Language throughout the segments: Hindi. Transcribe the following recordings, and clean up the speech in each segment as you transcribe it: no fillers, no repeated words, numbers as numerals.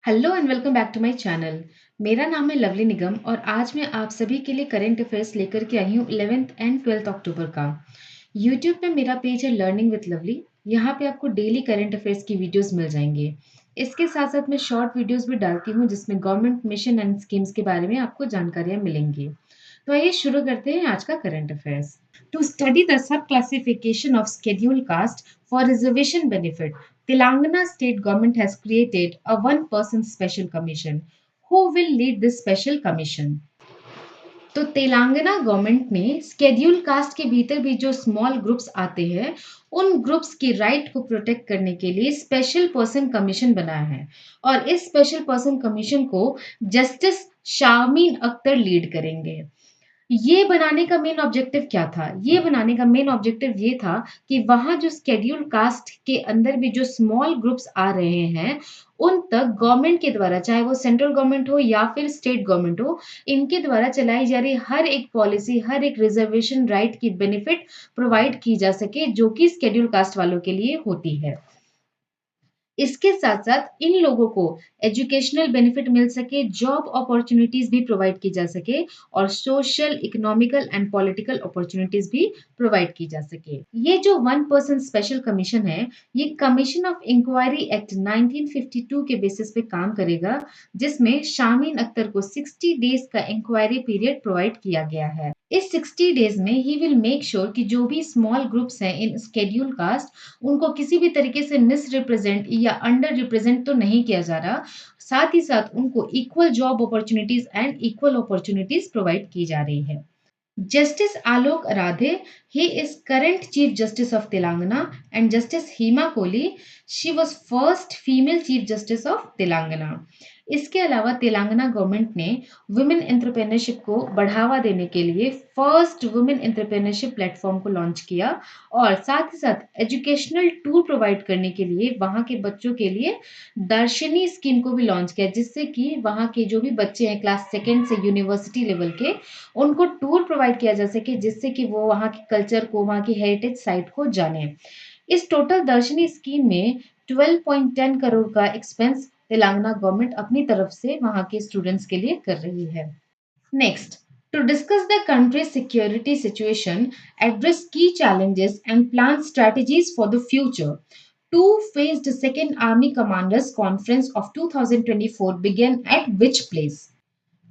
Hello and welcome back to my channel. मेरा नाम है लवली निगम और आज मैं आप सभी के लिए करंट अफेयर्स लेकर के आई हूँ 11th एंड 12th अक्टूबर का। यूट्यूब पे मेरा पेज है लर्निंग विद लवली। यहाँ पे आपको डेली करंट अफेयर्स की वीडियोस मिल जाएंगे। इसके साथ साथ मैं शॉर्ट वीडियोस भी डालती हूँ जिसमें गवर्नमेंट मिशन एंड स्कीम्स के बारे में आपको जानकारियाँ मिलेंगी। तो आइए शुरू करते हैं आज का current affairs. To study the sub-classification of scheduled caste for reservation benefit, Telangana state government has created a one-person special commission. Who will lead this special commission? तो तेलंगाना गवर्नमेंट ने स्केड्यूल कास्ट के भीतर भी जो स्मॉल ग्रुप्स आते हैं उन ग्रुप्स की राइट को प्रोटेक्ट करने के लिए स्पेशल पर्सन कमीशन बनाया है और इस स्पेशल पर्सन कमीशन को जस्टिस शामीन अख्तर लीड करेंगे। ये बनाने का मेन ऑब्जेक्टिव क्या था? ये बनाने का मेन ऑब्जेक्टिव ये था कि वहाँ जो शेड्यूल्ड कास्ट के अंदर भी जो स्मॉल ग्रुप्स आ रहे हैं, उन तक गवर्नमेंट के द्वारा, चाहे वो सेंट्रल गवर्नमेंट हो या फिर स्टेट गवर्नमेंट हो, इनके द्वारा चलाई जा रही हर एक पॉलिसी, हर एक रिजर्वेशन राइट की बेनिफिट प्रोवाइड की जा सके, जो कि शेड्यूल्ड कास्ट वालों के लिए होती है। इसके साथ-साथ इन लोगों को एजुकेशनल बेनिफिट मिल सके, जॉब अपॉर्च्युनिटीज़ भी प्रोवाइड की जा सके और social, economical and political opportunities भी प्रोवाइड की जा सके। ये जो वन पर्सन स्पेशल कमीशन है, ये कमीशन ऑफ इंक्वायरी एक्ट 1952 के बेसिस पे काम करेगा, जिसमें शामीन अख्तर को 60 डेज़ का इंक्वायरी पीरियड प्रोवाइड किया गया है। इस 60 डेज़ में ही विल मेक श्योर कि जो भी स्मॉल ग्रुप्स हैं इन शेड्यूल्ड कास्ट, उनको किसी भी तरीके से मिसरिप्रेजेंट या अंडर रिप्रेजेंट तो नहीं किया जा रहा। साथ ही साथ उनको equal job opportunities and equal opportunities provide की जा रही है। Justice Alok Aradhe, he is current Chief Justice of Telangana, and Justice Hema Kohli, she was first female Chief Justice of Telangana. इसके अलावा तेलंगाना गवर्नमेंट ने वुमेन एंटरप्रेन्योरशिप को बढ़ावा देने के लिए फर्स्ट वुमेन एंटरप्रेन्योरशिप प्लेटफॉर्म को लॉन्च किया और साथ ही साथ एजुकेशनल टूर प्रोवाइड करने के लिए वहाँ के बच्चों के लिए दर्शनी स्कीम को भी लॉन्च किया, जिससे कि वहाँ के जो भी बच्चे हैं क्लास सेकेंड से यूनिवर्सिटी लेवल के, उनको टूर प्रोवाइड किया जा सके, जिससे कि वो वहाँ के कल्चर को, वहाँ की हेरिटेज साइट को जाने। इस टोटल दर्शनी स्कीम में 12.10 करोड़ का एक्सपेंस तेलंगाना गवर्नमेंट अपनी तरफ से वहाँ के स्टूडेंट्स के लिए कर रही है। Next, to discuss the country's security situation, address key challenges and plan strategies for the future. Two-phased Second Army Commanders Conference of 2024 began at which place?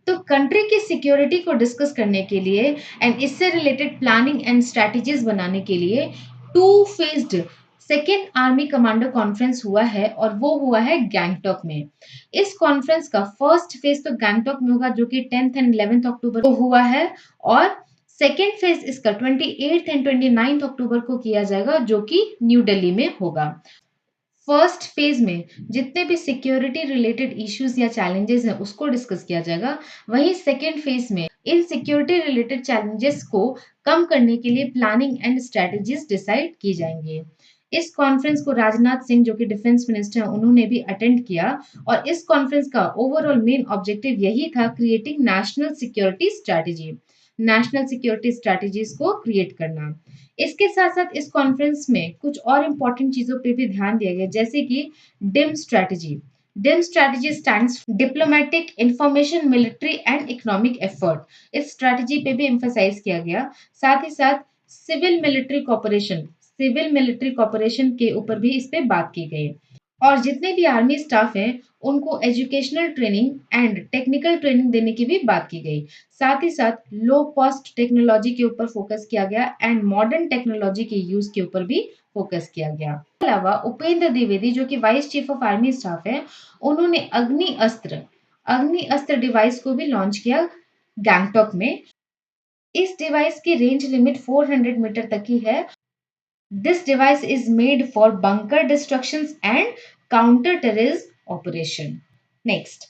तो कंट्री की सिक्योरिटी को डिस्कस करने के लिए एंड इससे रिलेटेड प्लानिंग एंड स्ट्रैटेजीज बनाने के लिए two phased second army commander conference हुआ है और वो हुआ है गैंगटॉक में। इस कॉन्फ्रेंस का फर्स्ट फेज तो गैंगटॉक में होगा, जो कि 10th एंड 11th अक्टूबर को हुआ है, और सेकेंड फेज इसका 28th एंड 29th अक्टूबर को किया जाएगा, जो कि न्यू दिल्ली में होगा। फर्स्ट फेज में जितने भी सिक्योरिटी रिलेटेड इश्यूज या चैलेंजेस हैं उसको डिस्कस किया जाएगा। वहीं सेकेंड फेज में इन सिक्योरिटी रिलेटेड चैलेंजेस को कम करने के लिए प्लानिंग एंड स्ट्रेटजीज डिसाइड की जाएंगे। इस कॉन्फ्रेंस को राजनाथ सिंह, जो कि डिफेंस मिनिस्टर हैं, उन्होंने भी अटेंड किया और इस कॉन्फ्रेंस का ओवरऑल मेन ऑब्जेक्टिव यही था, creating national security strategy, national security strategies को क्रिएट करना। इसके साथ-साथ इस कॉन्फ्रेंस में कुछ और इम्पोर्टेंट चीज़ों पे भी ध्यान दिया गया, जैसे कि dim strategy. Dim strategy stands diplomatic, information, military and economic effort. इस स्ट्रैटेजी पे भी एम्फसाइज किया गया। साथ ही साथ सिविल मिलिट्री कॉपरेशन के ऊपर भी इस पे बात की गई। और जितने भी आर्मी स्टाफ हैं, उनको educational training and technical training देने की भी बात की गई। साथ ही साथ लो कॉस्ट टेक्नोलॉजी के ऊपर फोकस किया गया एंड मॉडर्न टेक्नोलॉजी के यूज के ऊपर भी फोकस किया गया। इसके अलावा उपेंद्र द्विवेदी, जो कि vice chief of army staff है, उन्होंने अग्नि अस्त्र डिवाइस को भी लॉन्च किया गैंगटॉक में। इस डिवाइस की रेंज लिमिट 400 मीटर तक की है। This device is made for bunker destructions and counter-terrorism operation. Next,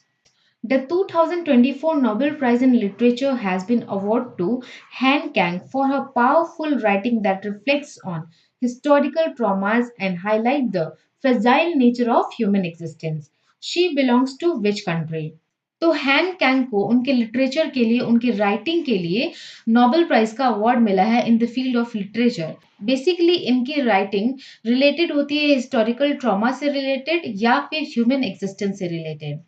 the 2024 Nobel Prize in Literature has been awarded to Han Kang for her powerful writing that reflects on historical traumas and highlight the fragile nature of human existence. She belongs to which country? तो हैन कैंग को उनके लिटरेचर के लिए, उनकी राइटिंग के लिए नोबेल प्राइज का अवार्ड मिला है in the field of literature. Basically इनकी राइटिंग रिलेटेड होती है हिस्टोरिकल ट्रॉमा से रिलेटेड या फिर ह्यूमन एग्जिस्टेंस से रिलेटेड।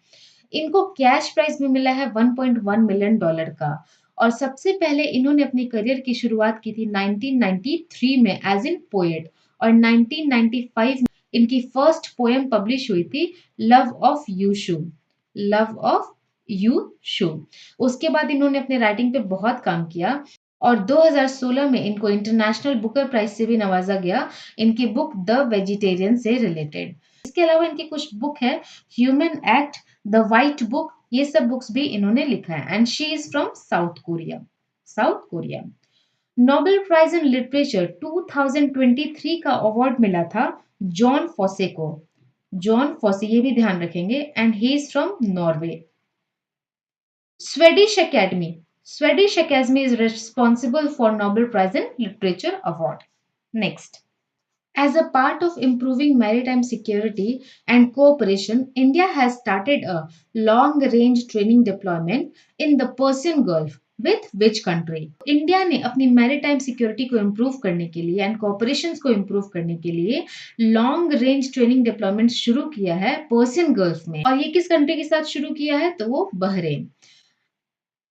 इनको कैश प्राइज भी मिला है 1.1 मिलियन डॉलर का। और सबसे पहले इन्होंने अपनी करियर की शुरुआत की थी 1993 में एज इन पोएट, और 1995 में इनकी फर्स्ट पोएम पब्लिश हुई थी, love of you shoe. Love of you shoe. उसके बाद इन्होंने अपने राइटिंग पे बहुत काम किया, और 2016 में इनको इंटरनेशनल बुकर प्राइज से भी नवाजा गया इनकी बुक द वेजिटेरियन से रिलेटेड। इसके अलावा इनकी कुछ बुक है, human act, the white book, ये सब बुक्स भी इन्होंने लिखा है। And she is from south Korea. South Korea. Nobel prize in literature 2023 का अवार्ड मिला था जॉन फॉसे को। जॉन फॉसे, ये भी ध्यान रखेंगे, and he is from Norway. Swedish Academy. Swedish Academy is responsible for Nobel Prize in Literature award. Next. As a part of improving maritime security and cooperation, India has started a long-range training deployment in the Persian Gulf. With which country? India ने अपनी मैरीटाइम सिक्योरिटी को इम्प्रूव करने के लिए एंड कोऑपरेशंस को इम्प्रूव करने के लिए लॉन्ग रेंज ट्रेनिंग डिप्लॉयमेंट शुरू किया है पर्सियन गल्फ में। और ये किस कंट्री के साथ शुरू किया है? तो वो बहरेन।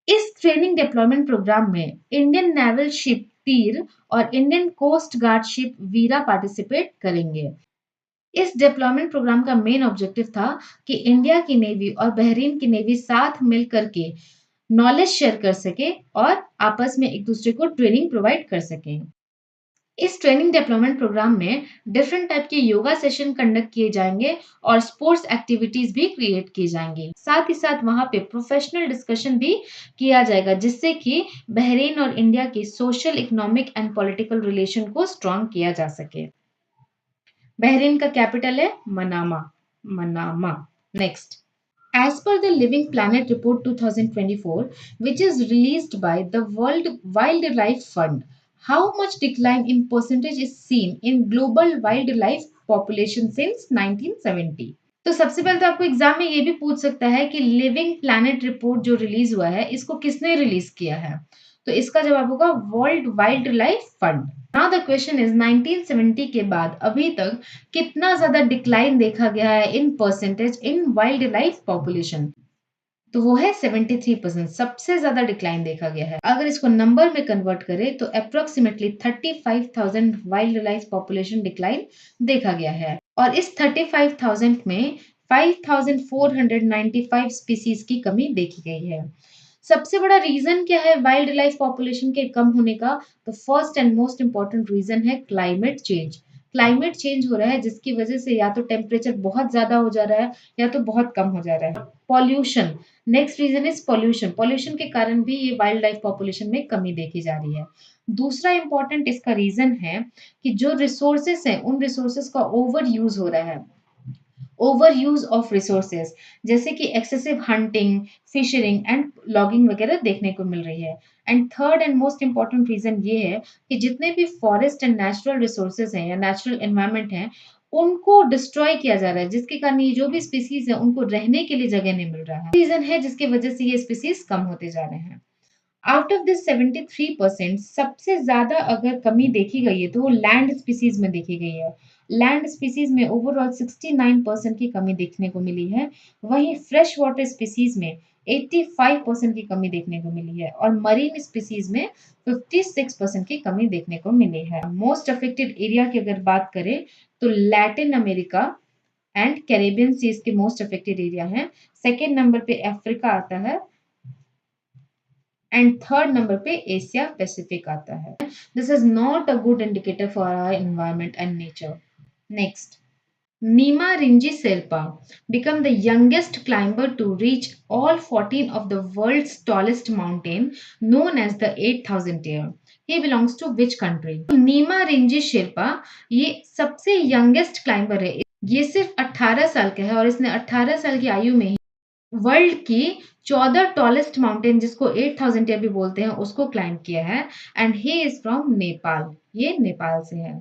इस ट्रेनिंग डिप्लॉयमेंट प्रोग्राम में इंडियन नेवल शिप तीर और इंडियन कोस्ट गार्ड शिप वीरा पार्टिसिपेट करेंगे। इस डिप्लॉयमेंट प्रोग्राम का मेन ऑब्जेक्टिव था कि इंडिया की नेवी और बहरीन की नेवी साथ मिलकर के नॉलेज शेयर कर सके और आपस में एक दूसरे को ट्रेनिंग प्रोवाइड कर सके। इस ट्रेनिंग डेवलपमेंट प्रोग्राम में डिफरेंट टाइप के योगा सेशन कंडक्ट किए जाएंगे और स्पोर्ट्स एक्टिविटीज भी क्रिएट की जाएंगी। साथ ही साथ वहां पे प्रोफेशनल डिस्कशन भी किया जाएगा, जिससे कि बहरीन और इंडिया के social, economic and political relation को स्ट्रॉन्ग किया जा सके। बहरीन का कैपिटल है Manama. Manama. Next. As per the Living Planet Report 2024, which is released by the World Wildlife Fund, how much decline in percentage is seen in global wildlife population since 1970? तो सबसे पहले तो आपको एग्जाम में ये भी पूछ सकता है कि लिविंग प्लैनेट रिपोर्ट जो रिलीज हुआ है, इसको किसने रिलीज किया है? तो इसका जवाब होगा world wild life fund. Now the question is 1970 के बाद अभी तक कितना ज्यादा डिक्लाइन देखा गया है in percentage in wild life population? तो वो है 73%। सबसे ज्यादा डिक्लाइन देखा गया है। अगर इसको नंबर में कन्वर्ट करें तो approximately 35,000 wild life population decline देखा गया है, और इस 35,000 में 5,495 स्पीसीज की कमी देखी गई है। सबसे बड़ा रीजन क्या है वाइल्ड लाइफ पॉपुलेशन के कम होने का? तो first and most important reason है क्लाइमेट चेंज। क्लाइमेट चेंज हो रहा है जिसकी वजह से या तो टेम्परेचर बहुत ज्यादा हो जा रहा है या तो बहुत कम हो जा रहा है। Pollution. Next reason is pollution. Pollution के कारण भी ये वाइल्ड लाइफ पॉपुलेशन में कमी देखी जा रही है। दूसरा इंपॉर्टेंट इसका रीजन है कि जो रिसोर्सेस है उन रिसोर्सेस का ओवर यूज हो रहा है। ओवर यूज ऑफ रिसोर्सेज, जैसे कि excessive hunting, fishing and logging वगैरह देखने को मिल रही है। And third and most important reason ये है कि जितने भी फॉरेस्ट एंड नेचुरल रिसोर्सेज हैं या नेचुरल एनवायरनमेंट है, उनको डिस्ट्रॉय किया जा रहा है, जिसके कारण ये जो भी स्पीसीज है उनको रहने के लिए जगह नहीं मिल रहा है। रीजन है जिसकी वजह से ये स्पीसीज कम होते जा रहे हैं। आउट ऑफ दिस 73% सबसे ज्यादा अगर कमी देखी गई है तो वो लैंड स्पीसीज में देखी गई है। लैंड स्पीसीज में ओवरऑल 69% की कमी देखने को मिली है। वहीं फ्रेश वाटर स्पीसीज में 85% की कमी देखने को मिली है, और मरीन स्पीसीज में 56% की कमी देखने को मिली है। मोस्ट अफेक्टेड एरिया की अगर बात करें तो Latin America and Caribbean seas के मोस्ट अफेक्टेड एरिया हैं। सेकेंड नंबर पे अफ्रीका आता है एंड थर्ड नंबर पे एशिया पैसिफिक आता है। This is not a good indicator for our environment and nature. Next. Nima Rinji Sherpa became the youngest climber to reach all 14 of the world's tallest mountain known as the 8,000 year. He belongs to which country? Nima Rinji Sherpa ये सबसे यंगेस्ट क्लाइंबर है। ये सिर्फ 18 साल का है और इसने 18 साल की आयु में ही वर्ल्ड की 14 टॉलेस्ट माउंटेन, जिसको 8,000 ईयर भी बोलते हैं, उसको क्लाइंब किया है। And he is from Nepal. ये नेपाल से है।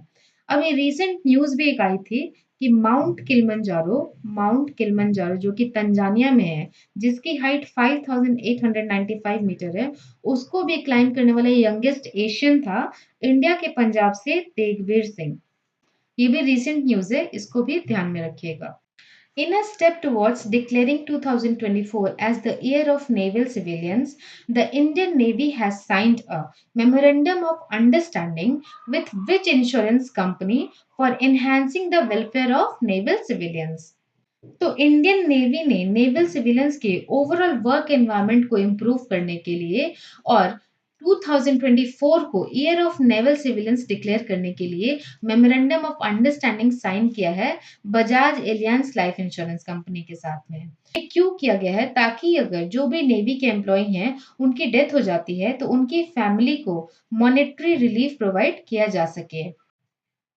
अभी रिसेंट न्यूज भी एक आई थी कि माउंट किलिमंजारो जो कि तंजानिया में है, जिसकी हाइट 5895 मीटर है, उसको भी क्लाइंब करने वाला यंगेस्ट एशियन था इंडिया के पंजाब से तेगवीर सिंह। ये भी रीसेंट न्यूज़ है, इसको भी ध्यान में रखिएगा। In a step towards declaring 2024 as the Year of Naval Civilians, the Indian Navy has signed a Memorandum of Understanding with which insurance company for enhancing the welfare of naval civilians. तो इंडियन नेवी ने नेवल सिविलियंस के ओवरऑल वर्क एनवायरनमेंट को इम्प्रूव करने के लिए और 2024 को year of naval civilians declare करने के लिए मेमोरेंडम ऑफ अंडरस्टैंडिंग साइन किया है Bajaj Alliance life insurance company के साथ में। ये क्यों किया गया है? ताकि अगर जो भी नेवी के एम्प्लॉय हैं उनकी डेथ हो जाती है तो उनकी फैमिली को मॉनेटरी रिलीफ प्रोवाइड किया जा सके।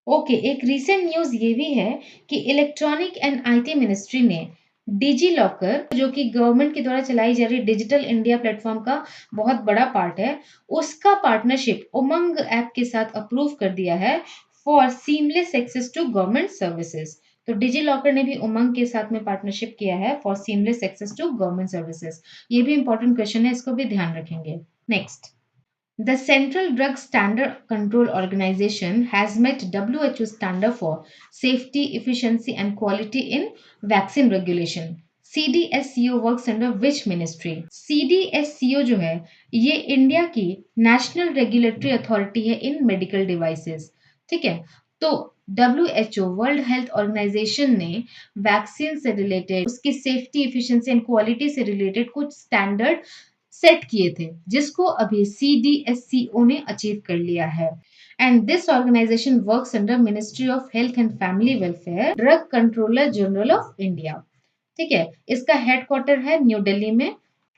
ओके, एक रीसेंट न्यूज़ ये भी है कि इलेक्ट्रॉनिक एंड आईटी मिनिस्ट्री ने डिजी लॉकर जो कि गवर्नमेंट के द्वारा चलाई जा रही डिजिटल इंडिया प्लेटफॉर्म का बहुत बड़ा पार्ट है, उसका पार्टनरशिप उमंग ऐप के साथ अप्रूव कर दिया है for seamless access to government services. तो डिजी लॉकर ने भी उमंग के साथ में पार्टनरशिप किया है for seamless access to government services. ये भी इंपॉर्टेंट क्वेश्चन है, इसको भी ध्यान रखेंगे। Next, the Central Drug Standard Control Organization has met WHO standard for safety, efficiency and quality in vaccine regulation. CDSCO works under which ministry? CDSCO जो है ये इंडिया की नेशनल रेगुलेटरी अथॉरिटी है इन मेडिकल डिवाइसेस। ठीक है, तो WHO वर्ल्ड हेल्थ ऑर्गेनाइजेशन ने वैक्सीन से रिलेटेड उसकी सेफ्टी, एफिशिएंसी एंड क्वालिटी से रिलेटेड कुछ स्टैंडर्ड सेट किए थे जिसको अभी CDSCO ने अचीव कर लिया है। And this organisation works under ministry of health and family welfare, drug controller general of India. ठीक है, इसका हेडक्वार्टर है न्यू दिल्ली में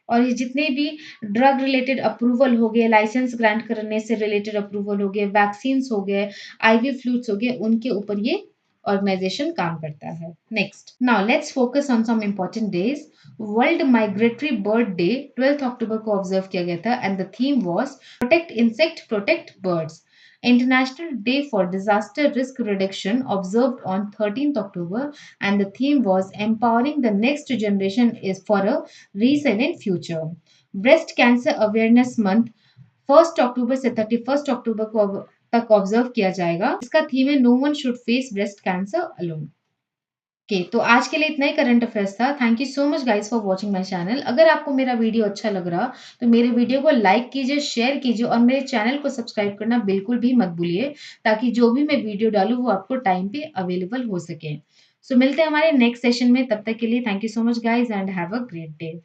और ये जितने भी ड्रग रिलेटेड अप्रूवल हो गए, लाइसेंस ग्रांट करने से रिलेटेड अप्रूवल हो गए, वैक्सीन हो गए, आईवी फ्लूइड्स हो गए, उनके ऊपर ये ऑर्गेनाइजेशन काम करता है। Next, now let's focus on some important days. World migratory bird day 12 अक्टूबर को ऑब्जर्व किया गया था and the theme was protect insect protect birds. International Day for Disaster Risk Reduction observed on 13th October and the theme was empowering the next generation is for a resilient future. Breast Cancer Awareness Month 1st अक्टूबर से 31st अक्टूबर को तक ऑब्जर्व किया जाएगा। इसका थीम है no one should face breast cancer alone. Okay, तो आज के लिए इतना ही करंट अफेयर्स था। Thank you so much guys for watching my channel. अगर आपको मेरा वीडियो अच्छा लग रहा तो मेरे वीडियो को लाइक कीजिए, शेयर कीजिए और मेरे चैनल को सब्सक्राइब करना बिल्कुल भी मत भूलिए ताकि जो भी मैं वीडियो डालूँ वो आपको टाइम पे अवेलेबल हो सके। सो मिलते हैं हमारे नेक्स्ट सेशन में, तब तक के लिए thank you so much guys and have a great day.